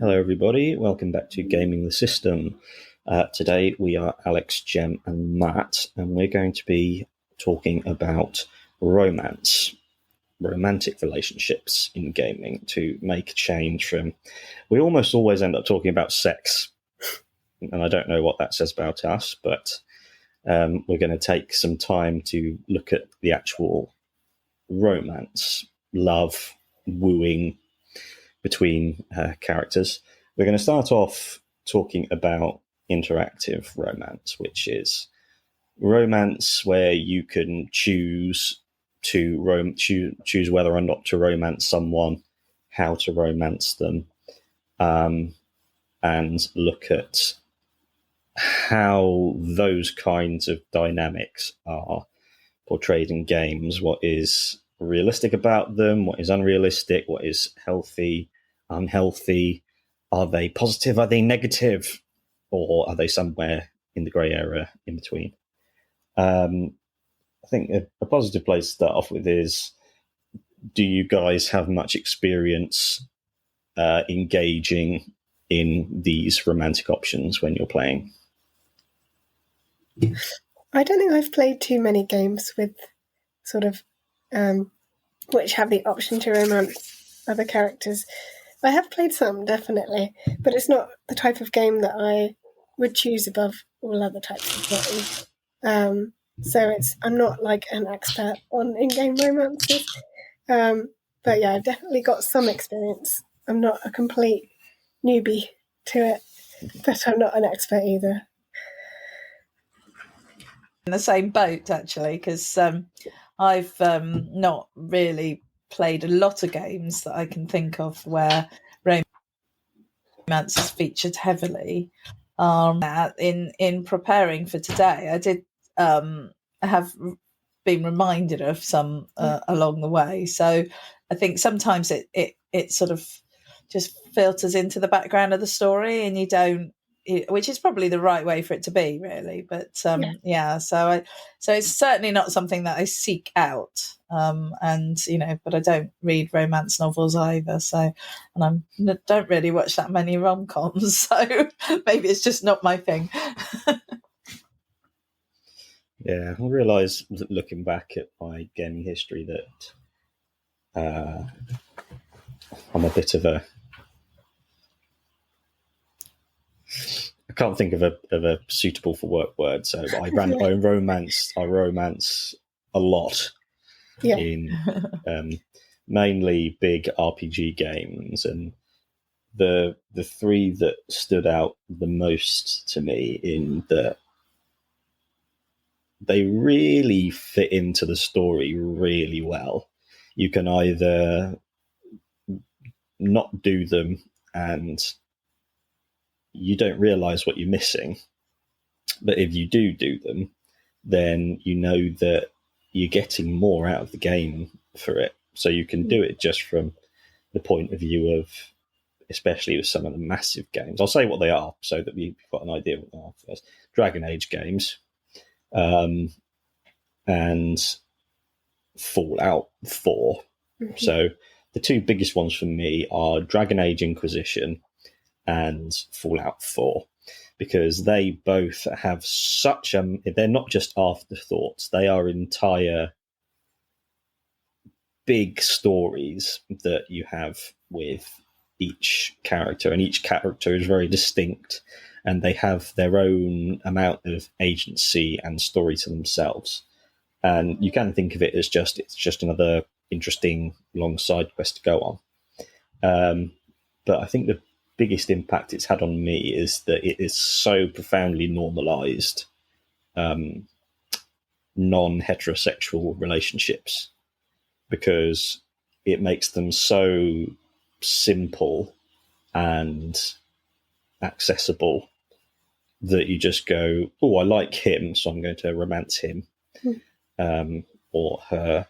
Hello, everybody. Welcome back to Gaming the System. Today we are Alex, Jem, and Matt, and we're going to be talking about romance, romantic relationships in gaming to make a change from... We almost always end up talking about sex, and I don't know what that says about us, but we're going to take some time to look at the actual romance, love, wooing between characters. We're going to start off talking about interactive romance, which is romance where you can choose to choose whether or not to romance someone, how to romance them, and look at how those kinds of dynamics are portrayed in games, what is realistic about them, what is unrealistic, what is healthy, unhealthy, are they positive, are they negative, or are they somewhere in the grey area in between. I think a positive place to start off with is, do you guys have much experience engaging in these romantic options when you're playing? I don't think I've played too many games with sort of which have the option to romance other characters. I have played some, definitely, but it's not the type of game that I would choose above all other types of games. So I'm not like an expert on in-game romances. But yeah, I've definitely got some experience. I'm not a complete newbie to it, but I'm not an expert either. In the same boat, actually, because I've not really played a lot of games that I can think of where romance is featured heavily. In preparing for today, I did have been reminded of some along the way. So I think sometimes it sort of just filters into the background of the story, and you don't. Which is probably the right way for it to be, really. But so it's certainly not something that I seek out, and but I don't read romance novels either. So, and I don't really watch that many rom-coms, so maybe it's just not my thing. Yeah, I realise looking back at my gaming history that I'm a bit of a... I can't think of a suitable for work word, so I romance a lot in mainly big RPG games, and the three that stood out the most to me in that they really fit into the story really well. You can either not do them and you don't realise what you're missing, but if you do them, then you know that you're getting more out of the game for it. So you can do it just from the point of view of, especially with some of the massive games. I'll say what they are so that you've got an idea what they are first. Dragon Age games, and Fallout 4. Mm-hmm. So the two biggest ones for me are Dragon Age Inquisition and Fallout 4, because they both have such they're not just afterthoughts, they are entire big stories that you have with each character, and each character is very distinct and they have their own amount of agency and story to themselves. And you can think of it as it's just another interesting long side quest to go on. But I think the biggest impact it's had on me is that it is so profoundly normalized non-heterosexual relationships, because it makes them so simple and accessible that you just go, oh, I like him, so I'm going to romance him or her.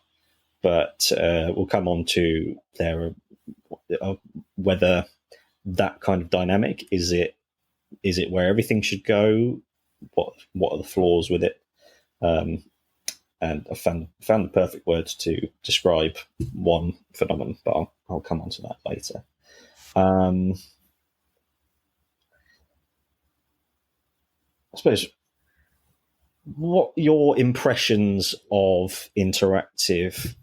But we'll come on to whether that kind of dynamic is it where everything should go, what are the flaws with it, and I found the perfect words to describe one phenomenon, but I'll come on to that later. I suppose, what your impressions of interactive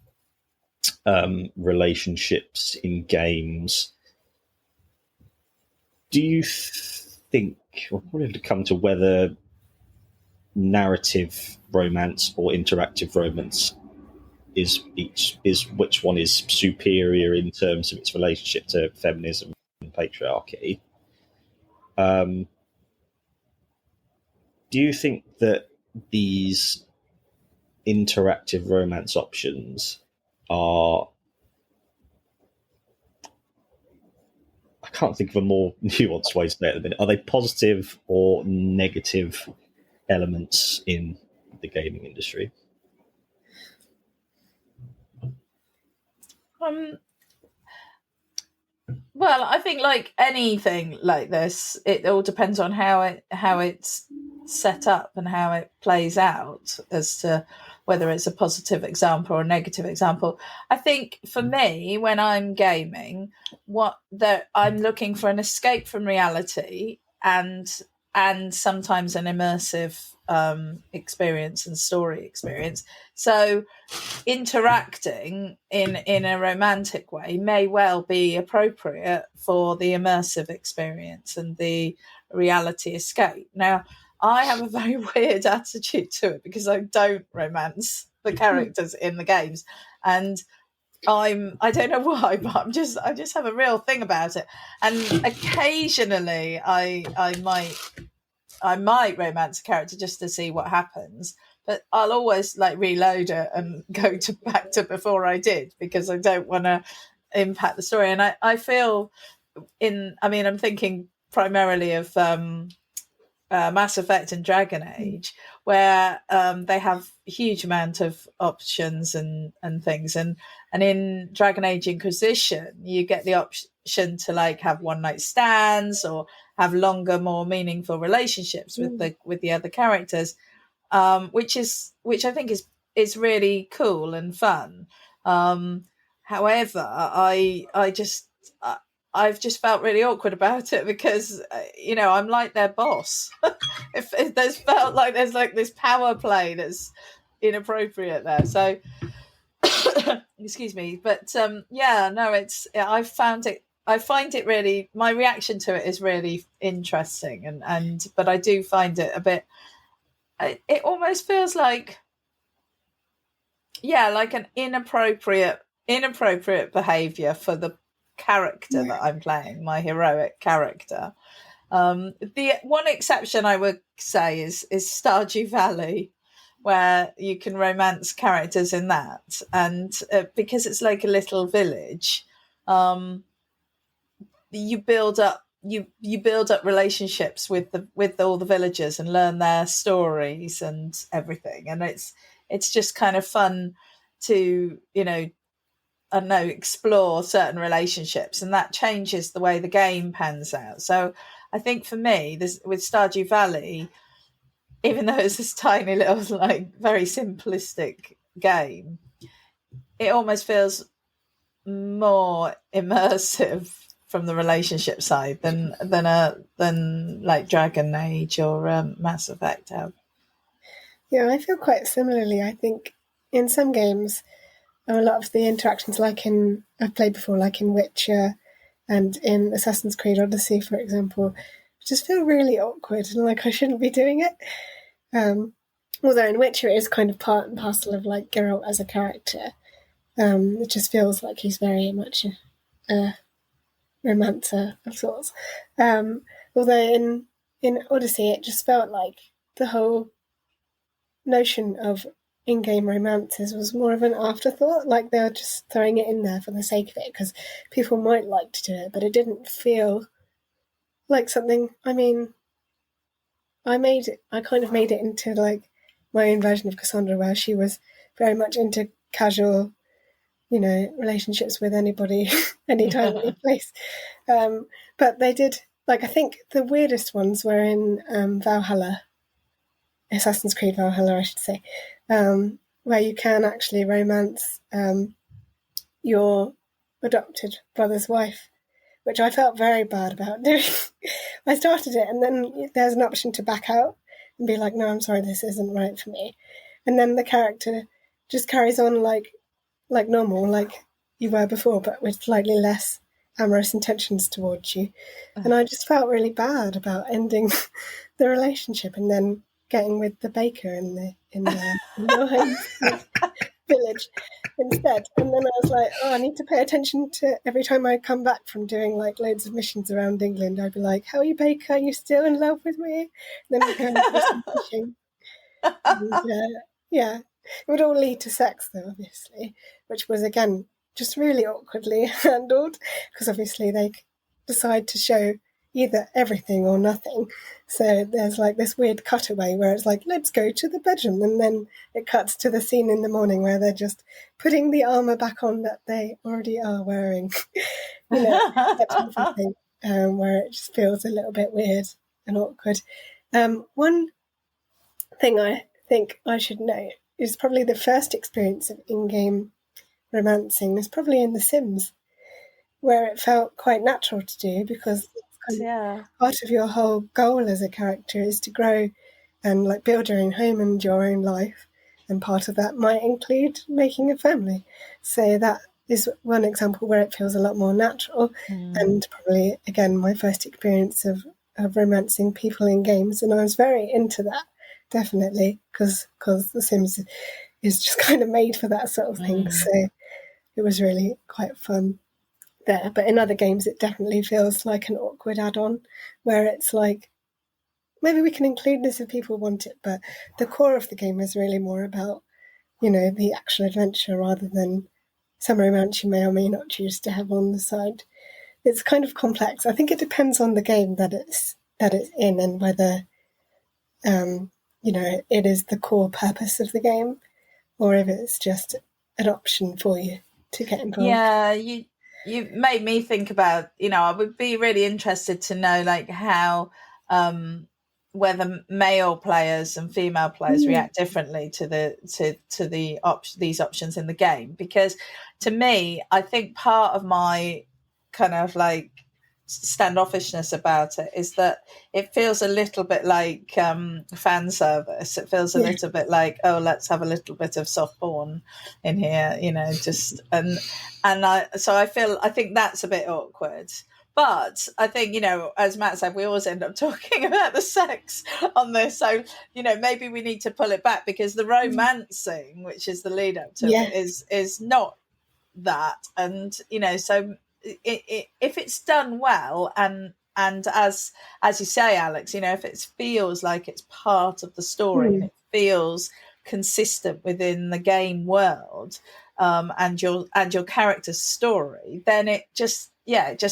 relationships in games? Do you think we'll probably have to come to whether narrative romance or interactive romance is which one is superior in terms of its relationship to feminism and patriarchy? Do you think that these interactive romance options are, I can't think of a more nuanced way to say it at the minute, are they positive or negative elements in the gaming industry? Well, I think like anything like this, it all depends on how it's set up and how it plays out as to whether it's a positive example or a negative example. I think for me, when I'm gaming, I'm looking for an escape from reality and sometimes an immersive experience and story experience. So interacting in a romantic way may well be appropriate for the immersive experience and the reality escape. Now, I have a very weird attitude to it because I don't romance the characters in the games, and I don't know why, but I just have a real thing about it. And occasionally I might romance a character just to see what happens, but I'll always like reload it and go back to before I did, because I don't want to impact the story. And I feel I'm thinking primarily of Mass Effect and Dragon Age, where they have a huge amount of options and things. And in Dragon Age Inquisition, you get the option to like have one night stands or have longer, more meaningful relationships with the other characters, which I think is really cool and fun. However, I've just felt really awkward about it because, I'm like their boss. if there's felt like there's like this power play that's inappropriate there. So, excuse me. But I find it really, my reaction to it is really interesting. But I do find it a bit, it almost feels like, like an inappropriate behavior for the character that I'm playing, my heroic character. The one exception I would say is Stardew Valley, where you can romance characters in that, and because it's like a little village, you build up relationships with all the villagers and learn their stories and everything, and it's just kind of fun to I don't know, explore certain relationships, and that changes the way the game pans out. So I think for me, with Stardew Valley, even though it's this tiny little, like, very simplistic game, it almost feels more immersive from the relationship side than like Dragon Age or Mass Effect have. Yeah, I feel quite similarly. I think in some games, a lot of the interactions, I've played before, like in Witcher and in Assassin's Creed Odyssey, for example, just feel really awkward and like I shouldn't be doing it. Although in Witcher it is kind of part and parcel of like Geralt as a character. It just feels like he's very much a romancer of sorts. Although in Odyssey it just felt like the whole notion of in-game romances was more of an afterthought, like they were just throwing it in there for the sake of it because people might like to do it, but it didn't feel like something. I mean, I kind of made it into like my own version of Cassandra, where she was very much into casual, relationships with anybody, anytime, any place. But they did, like, I think the weirdest ones were in Valhalla, Assassin's Creed Valhalla, I should say, where you can actually romance your adopted brother's wife, which I felt very bad about doing. I started it and then there's an option to back out, and be like, no, I'm sorry, this isn't right for me. And then the character just carries on like normal, like you were before, but with slightly less amorous intentions towards you. And I just felt really bad about ending the relationship and then getting with the baker in your home village instead. And then I was like, oh, I need to pay attention to every time I come back from doing like loads of missions around England. I'd be like, how are you, baker? Are you still in love with me? And then we'd go and do some fishing. And, yeah, it would all lead to sex, though, obviously, which was, again, just really awkwardly handled, because obviously they decide to show either everything or nothing. So there's like this weird cutaway where it's like, let's go to the bedroom, and then it cuts to the scene in the morning where they're just putting the armour back on that they already are wearing. That type of thing, where it just feels a little bit weird and awkward. One thing I think I should note is probably the first experience of in-game romancing was probably in The Sims, where it felt quite natural to do, because part of your whole goal as a character is to grow and like build your own home and your own life, and part of that might include making a family. So that is one example where it feels a lot more natural, and probably, again, my first experience of romancing people in games, and I was very into that, definitely, because The Sims is just kind of made for that sort of thing. So it was really quite fun there. But in other games, it definitely feels like an awkward add-on, where it's like, maybe we can include this if people want it, but the core of the game is really more about, the actual adventure, rather than some romance you may or may not choose to have on the side. It's kind of complex. I think it depends on the game that it's in, and whether it is the core purpose of the game, or if it's just an option for you to get involved. Yeah, you made me think about, I would be really interested to know like how whether male players and female players react differently to these options in the game, because to me, I think part of my kind of like standoffishness about it is that it feels a little bit like fan service. It feels a little bit like, oh, let's have a little bit of soft porn in here, just and I think that's a bit awkward. But I think, as Matt said, we always end up talking about the sex on this. So, maybe we need to pull it back, because the romancing, which is the lead up to it, is not that. And, so if it's done well, and as you say, Alex, if it feels like it's part of the story and it feels consistent within the game world, and your character's story, then it just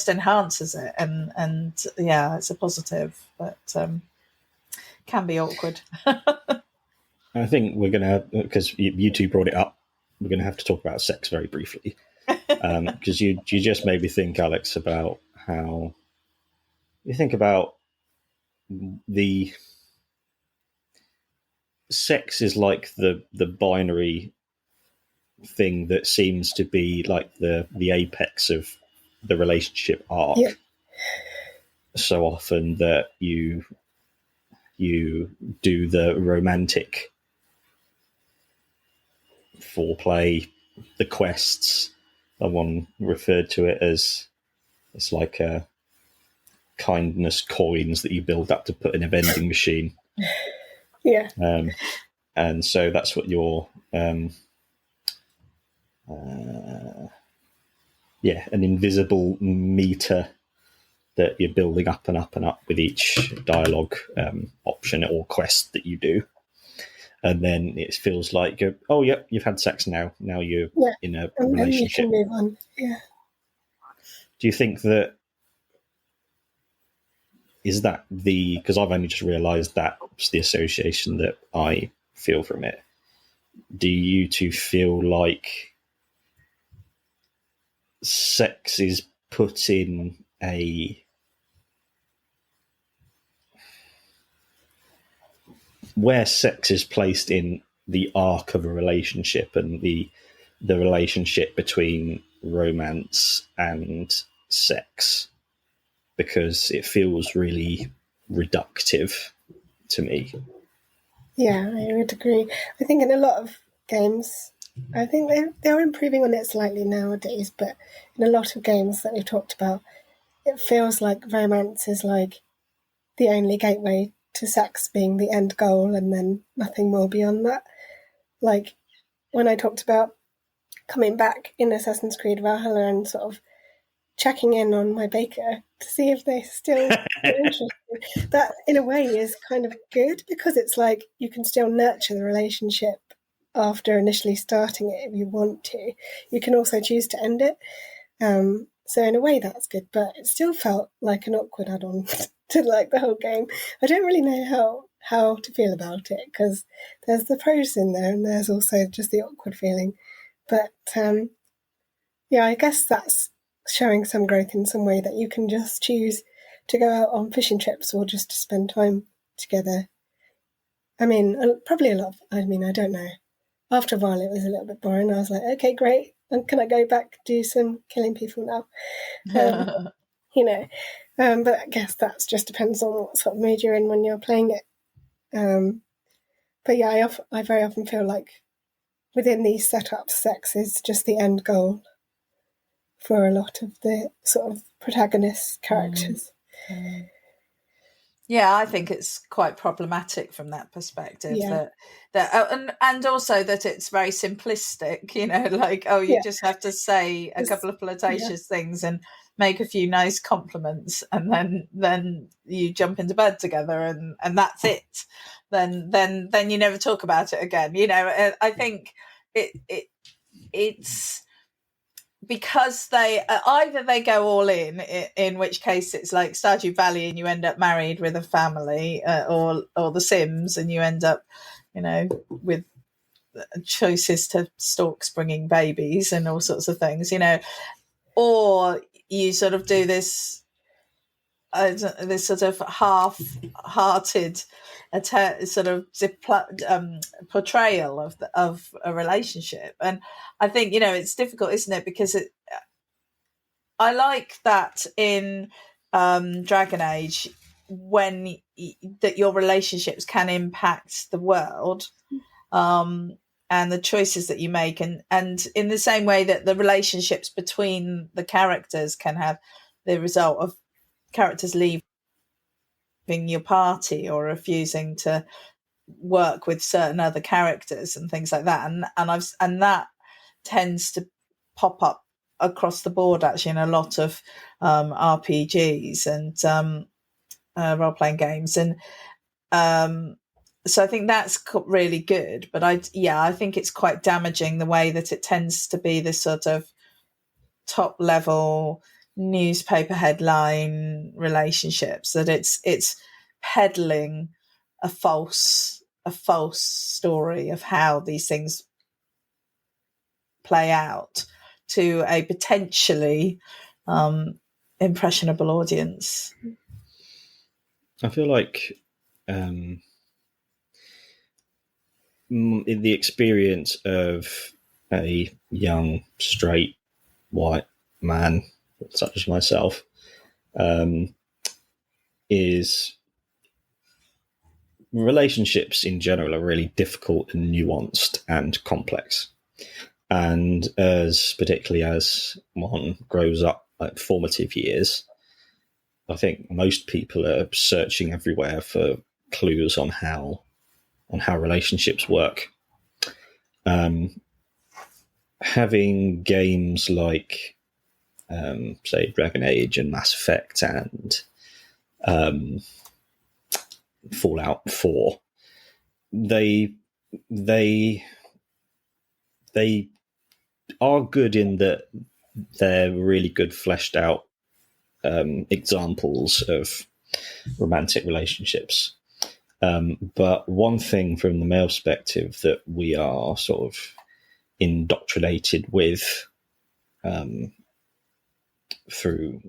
enhances it, and it's a positive, but can be awkward. I think we're gonna, because you two brought it up, we're gonna have to talk about sex very briefly, because you just made me think, Alex, about how you think about the sex is like the binary thing that seems to be like the apex of the relationship arc. So often that you do the romantic foreplay, the quests. Someone referred to it as, it's like a kindness coins that you build up to put in a vending machine. And so that's what your an invisible meter that you're building up and up and up with each dialogue option or quest that you do. And then it feels like, oh, yep, you've had sex now. Now you're in a relationship. And then you can move on. Yeah. Do you think that is that because I've only just realised that's the association that I feel from it. Do you two feel like sex is put in where sex is placed in the arc of a relationship, and the relationship between romance and sex, because it feels really reductive to me? Yeah, I would agree. I think in a lot of games, I think they're improving on it slightly nowadays, but in a lot of games that we've talked about, it feels like romance is like the only gateway to sex being the end goal and then nothing more beyond that. Like when I talked about coming back in Assassin's Creed Valhalla and sort of checking in on my baker to see if they're still interested. That, in a way, is kind of good because it's like you can still nurture the relationship after initially starting it if you want to. You can also choose to end it. So in a way, that's good, but it still felt like an awkward add-on to like the whole game. I don't really know how to feel about it because there's the pros in there and there's also just the awkward feeling. But yeah, I guess that's showing some growth in some way that you can just choose to go out on fishing trips or just to spend time together. I mean, probably a lot. I don't know. After a while, it was a little bit boring. I was like, okay, great. And can I go back do some killing people now? But I guess that just depends on what sort of mood you're in when you're playing it. But yeah, I very often feel like within these setups, sex is just the end goal for a lot of the sort of protagonist characters. Yeah, I think it's quite problematic from that perspective. Yeah. And also that it's very simplistic. Like you just have to say a couple of flirtatious things and make a few nice compliments, and then you jump into bed together, and that's it. Then you never talk about it again. I think it's because they either they go all in which case it's like Stardew Valley and you end up married with a family, or The Sims and you end up with choices to storks bringing babies and all sorts of things, or you sort of do this sort of half-hearted sort of portrayal of a relationship. And I think it's difficult, isn't it, because I like that in Dragon Age when that your relationships can impact the world, and the choices that you make, and in the same way that the relationships between the characters can have the result of characters leaving your party or refusing to work with certain other characters and things like that, and that tends to pop up across the board actually in a lot of RPGs and role-playing games, and so I think that's really good. But I think it's quite damaging the way that it tends to be this sort of top level newspaper headline relationships, that it's peddling a false story of how these things play out to a potentially impressionable audience. I feel like the experience of a young straight white man such as myself is relationships in general are really difficult and nuanced and complex. And particularly as one grows up, like formative years, I think most people are searching everywhere for clues on how relationships work. Having games like, say, Dragon Age and Mass Effect and Fallout 4, they are good in that they're really good fleshed out examples of romantic relationships. But one thing from the male perspective that we are sort of indoctrinated with through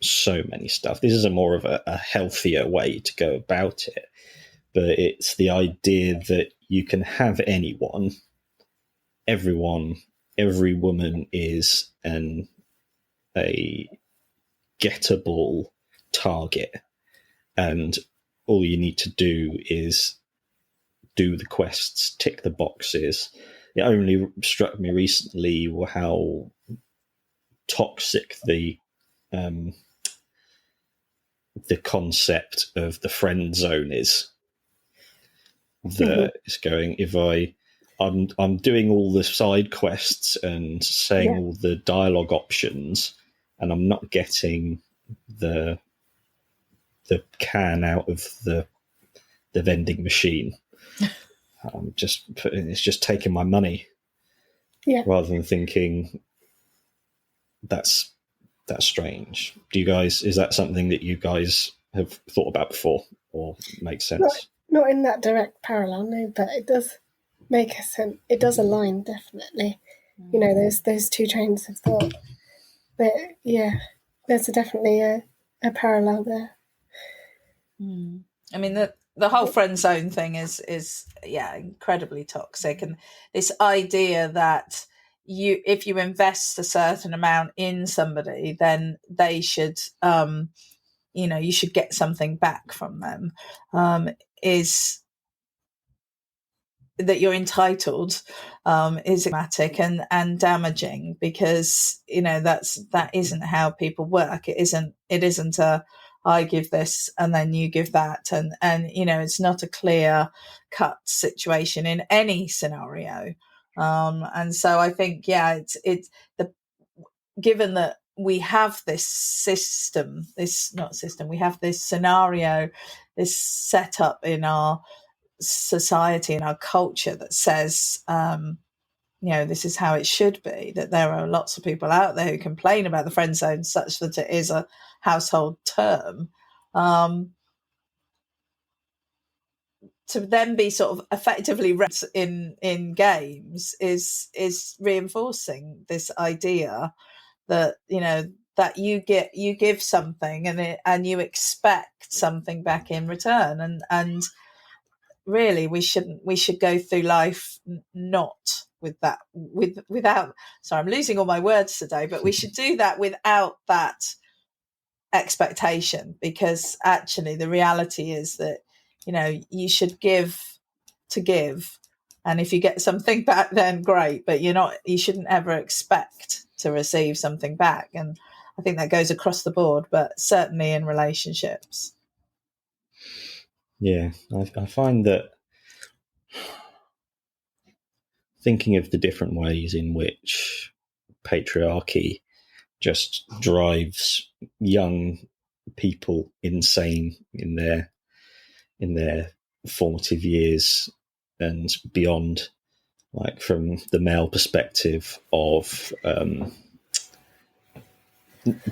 so many stuff. This is a more of a healthier way to go about it. But it's the idea that you can have anyone, everyone, every woman is a gettable target, and all you need to do is do the quests, tick the boxes. It only struck me recently how toxic the concept of the friend zone is. That is going, if I'm doing all the side quests and saying all the dialogue options, and I'm not getting the can out of the vending machine. It's just taking my money, rather than thinking that's strange. Do you guys? Is that something that you guys have thought about before, or makes sense? Not in that direct parallel, no, but it does make a sense. It does align, definitely. You know, those two trains of thought. But there's definitely a parallel there. I mean, the whole friend zone thing is incredibly toxic, and this idea that if you invest a certain amount in somebody, then they should you should get something back from them, is that you're entitled, is dramatic and damaging, because that isn't how people work. It isn't a I give this and then you give that, and it's not a clear cut situation in any scenario. And so I think given that we have this system, we have this scenario, this setup in our society, in our culture, that says this is how it should be, that there are lots of people out there who complain about the friend zone such that it is a household term, to then be sort of effectively in games is reinforcing this idea that that you give something and you expect something back in return, and really we should go through life not with that, without, sorry, I'm losing all my words today, but we should do that without that expectation, because actually the reality is that you should give to give, and if you get something back, then great, but you shouldn't ever expect to receive something back. And I think that goes across the board, but certainly in relationships. Yeah, I find that thinking of the different ways in which patriarchy just drives young people insane in their formative years and beyond, like from the male perspective of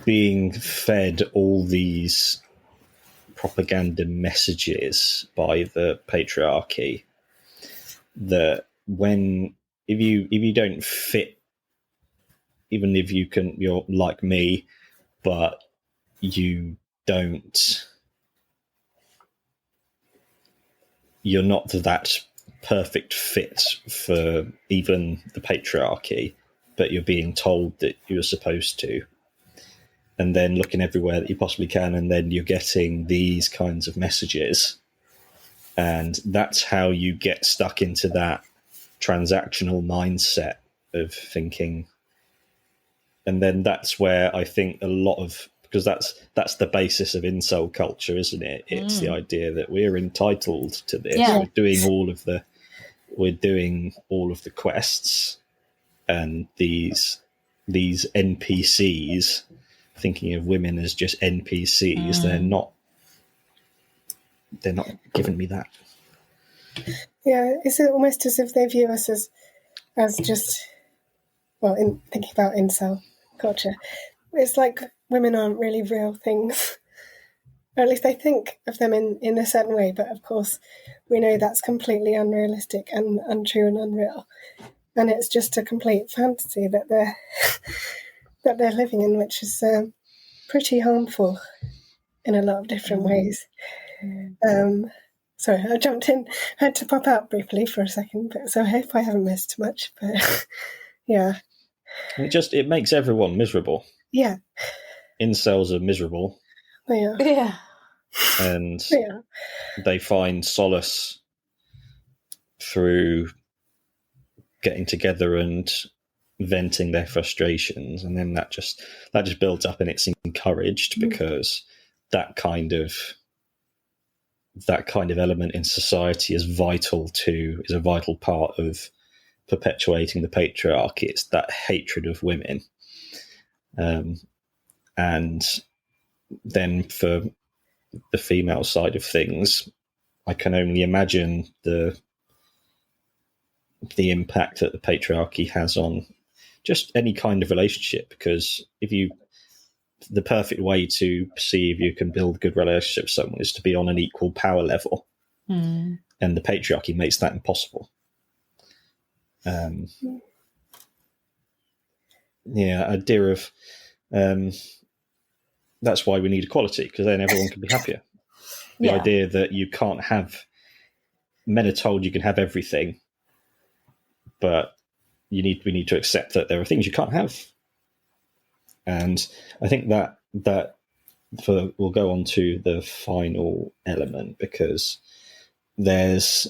being fed all these propaganda messages by the patriarchy, that if you don't fit, even if you're like me, but you're not that perfect fit for even the patriarchy, but you're being told that you're supposed to, and then looking everywhere that you possibly can, and then you're getting these kinds of messages, and that's how you get stuck into that transactional mindset of thinking. And then that's where I think a lot of, because that's the basis of incel culture, isn't it? It's the idea that we're entitled to this. Yeah. We're doing all of the quests, and these NPCs, thinking of women as just NPCs, they're not giving me that. Yeah, it's almost as if they view us as just, well, in thinking about incel culture, it's like women aren't really real things. Or at least they think of them in a certain way, but of course we know that's completely unrealistic and untrue and unreal. And it's just a complete fantasy that they're living in, which is pretty harmful in a lot of different ways. Sorry, I jumped in. I had to pop out briefly for a second, so I hope I haven't missed much. But yeah, it makes everyone miserable. Yeah, incels are miserable. they are. Yeah, and they find solace through getting together and venting their frustrations, and then that just builds up, and it's encouraged because that kind of element in society is a vital part of perpetuating the patriarchy. It's that hatred of women. And then for the female side of things, I can only imagine the impact that the patriarchy has on just any kind of relationship, because the perfect way to see if you can build a good relationship with someone is to be on an equal power level. And the patriarchy makes that impossible. Idea of that's why we need equality, because then everyone can be happier. The idea that you can't have, men are told you can have everything, but we need to accept that there are things you can't have. And I think that we'll go on to the final element, because there's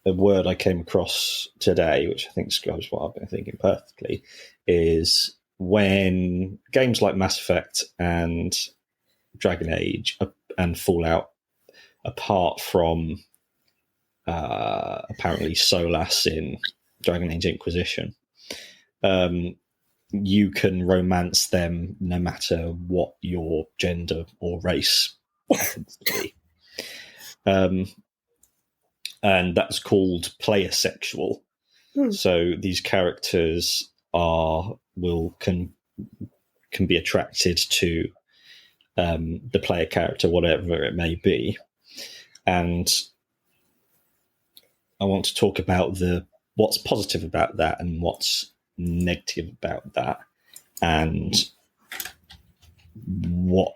a word I came across today, which I think describes what I've been thinking perfectly, is when games like Mass Effect and Dragon Age and Fallout, apart from apparently Solas in Dragon Age Inquisition, you can romance them no matter what your gender or race happens to be. And that's called player sexual. So these characters can be attracted to the player character, whatever it may be. And I want to talk about what's positive about that and what's negative about that, and what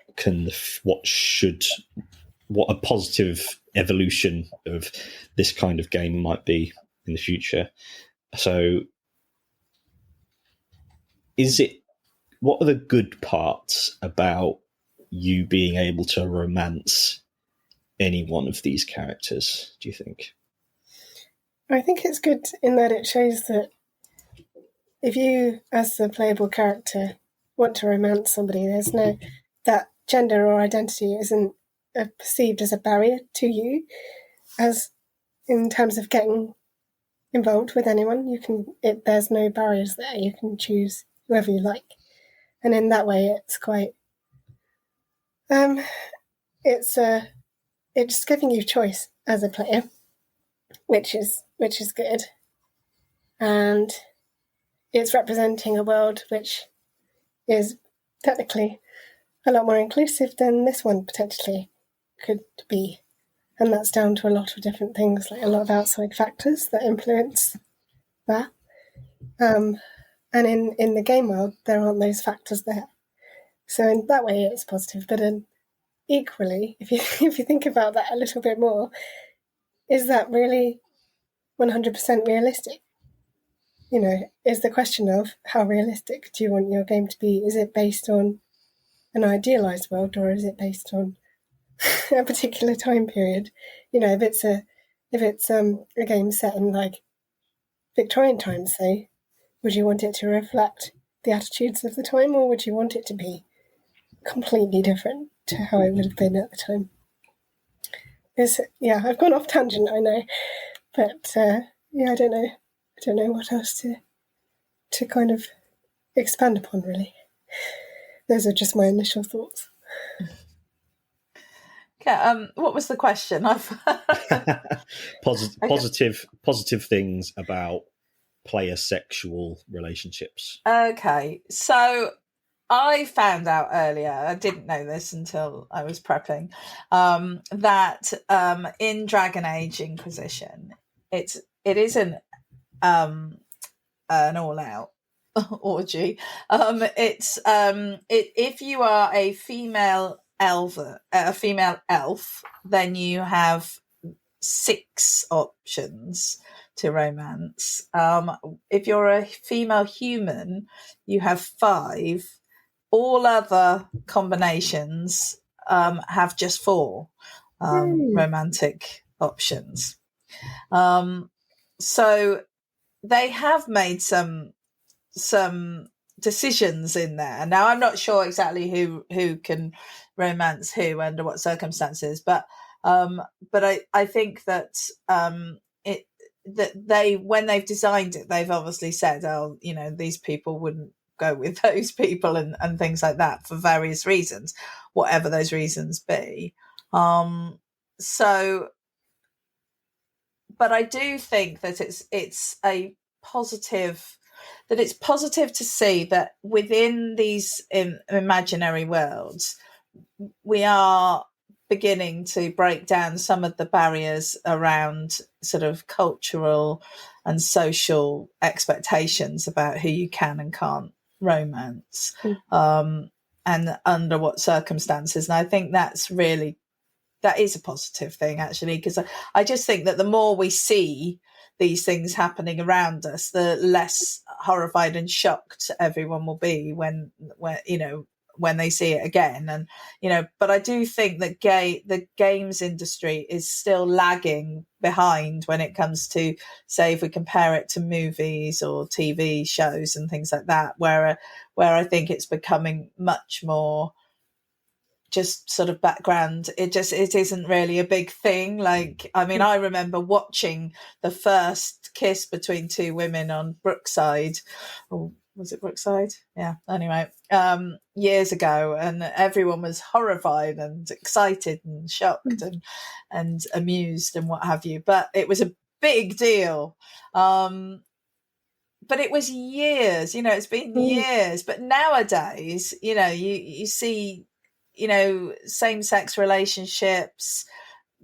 a positive evolution of this kind of game might be in the future. So what are the good parts about you being able to romance any one of these characters, do you think? I think it's good in that it shows that if you, as the playable character, want to romance somebody, there's no, that gender or identity isn't perceived as a barrier to you, as in terms of getting involved with anyone. There's no barriers there. You can choose whoever you like, and in that way, it's quite. It's giving you choice as a player, which is good, and it's representing a world which is technically a lot more inclusive than this one potentially could be. And that's down to a lot of different things, like a lot of outside factors that influence that. And in the game world, there aren't those factors there. So in that way, it's positive. But equally, if you think about that a little bit more, is that really 100% realistic? Is the question of how realistic do you want your game to be? Is it based on an idealized world, or is it based on a particular time period? If it's a game set in like Victorian times, say, would you want it to reflect the attitudes of the time, or would you want it to be completely different to how it would have been at the time? I've gone off tangent, I know, but I don't know what else to kind of expand upon, really. Those are just my initial thoughts. Okay, what was the question? Positive things about player sexual relationships. Okay, so I found out earlier, I didn't know this until I was prepping, that in Dragon Age Inquisition, it isn't an all-out orgy. If you are a female elf, then you have 6 options to romance. If you're a female human, you have 5. All other combinations have just 4 romantic options. so they have made some decisions in there. Now, I'm not sure exactly who can romance who under what circumstances, but I think that when they've designed it, they've obviously said, oh, these people wouldn't go with those people and things like that for various reasons, whatever those reasons be. But I do think that it's a positive, that it's positive to see that within these imaginary worlds, we are beginning to break down some of the barriers around sort of cultural and social expectations about who you can and can't romance, and under what circumstances. And I think that is a positive thing, actually, because I just think that the more we see these things happening around us, the less horrified and shocked everyone will be when they see it again. And but I do think that the games industry is still lagging behind when it comes to, say, if we compare it to movies or TV shows and things like that, where I think it's becoming much more just sort of background. It isn't really a big thing. Like, I mean, I remember watching the first kiss between two women on Brookside, or was it Brookside? Yeah. Anyway, years ago, and everyone was horrified and excited and shocked and amused and what have you. But it was a big deal. But it was years. It's been years. But nowadays, you see, same-sex relationships,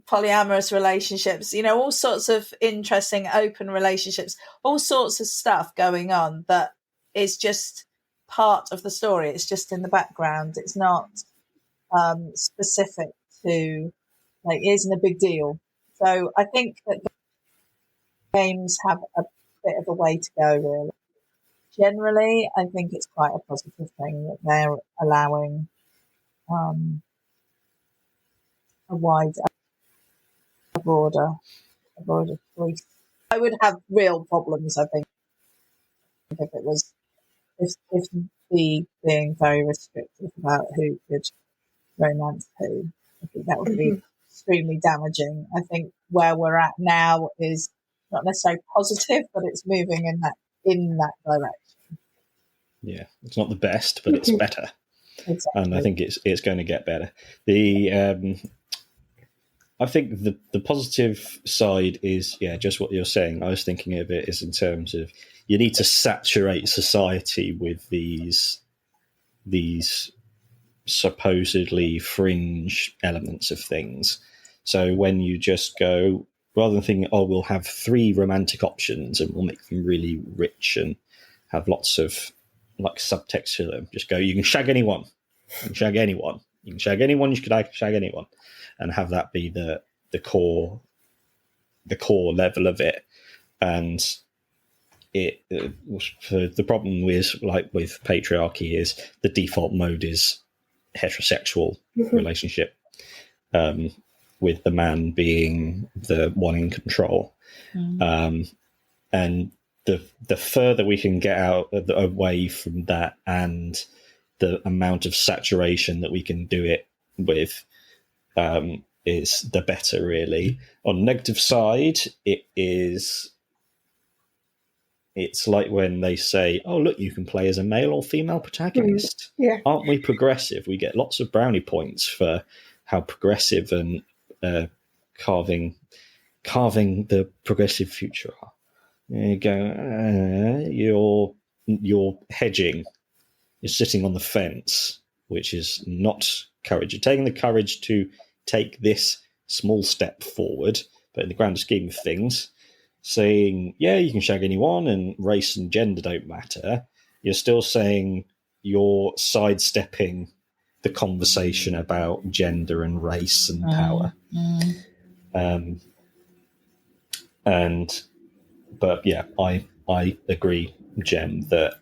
polyamorous relationships, all sorts of interesting open relationships, all sorts of stuff going on that is just part of the story. It's just in the background. It's not specific to, like, it isn't a big deal. So I think that the games have a bit of a way to go, really. Generally, I think it's quite a positive thing that they're allowing a broader choice. I would have real problems, I think, if it was if the being very restrictive about who could romance who. I think that would be extremely damaging. I think where we're at now is not necessarily positive, but it's moving in that direction. Yeah, it's not the best, but it's better. Exactly. And I think it's going to get better. I think the positive side is, just what you're saying. I was thinking of it as in terms of you need to saturate society with these supposedly fringe elements of things. So when you just go, rather than thinking, oh, we'll have 3 romantic options and we'll make them really rich and have lots of like subtext to them, just go, you can shag anyone. You can shag anyone. You can shag anyone. You could shag anyone, and have that be the core level of it. And the problem with patriarchy is the default mode is heterosexual relationship, with the man being the one in control. And the further we can get away from that, and the amount of saturation that we can do it with, is the better, really. On the negative side, it's like when they say, oh, look, you can play as a male or female protagonist. Yeah. Aren't we progressive? We get lots of brownie points for how progressive and carving the progressive future are. You go, you're hedging. You're sitting on the fence, which is not courage. You're taking the courage to take this small step forward, but in the grand scheme of things, saying, yeah, you can shag anyone and race and gender don't matter, you're still saying you're sidestepping the conversation about gender and race and power. But yeah, I agree, Jem, that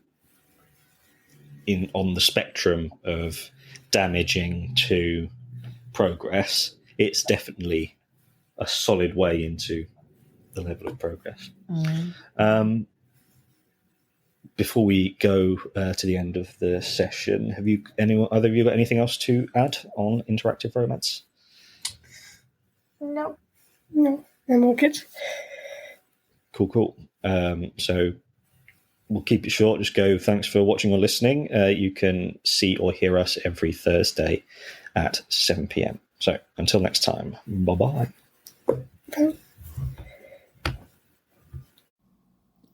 on the spectrum of damaging to progress, it's definitely a solid way into the level of progress. Mm. Before we go to the end of the session, have you either of you got anything else to add on interactive romance? No, I'm all good. Cool. So we'll keep it short. Just go, thanks for watching or listening. You can see or hear us every Thursday at 7 p.m. So until next time, bye-bye. Bye.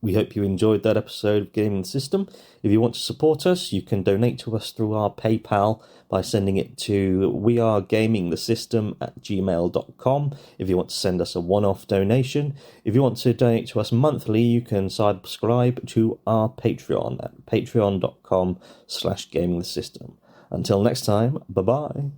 We hope you enjoyed that episode of Gaming the System. If you want to support us, you can donate to us through our PayPal by sending it to wearegamingthesystem@gmail.com if you want to send us a one-off donation. If you want to donate to us monthly, you can subscribe to our Patreon at patreon.com/gamingthesystem. Until next time, bye-bye.